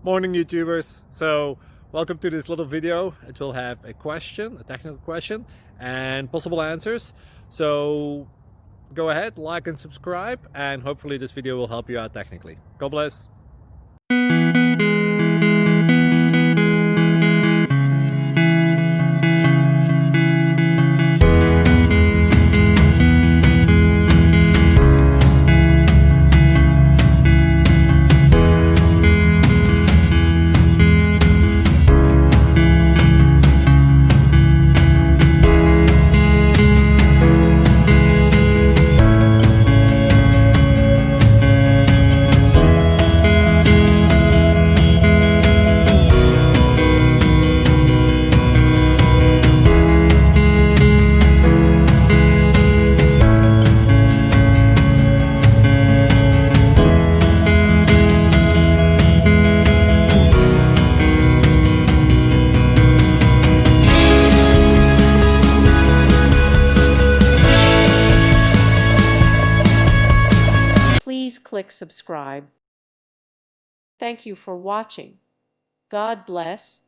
Morning YouTubers. So welcome to this little video. It will have a question, a technical question, and possible answers. So go ahead, like and subscribe, and hopefully this video will help you out technically. God bless. Please click subscribe. Thank you for watching. God bless.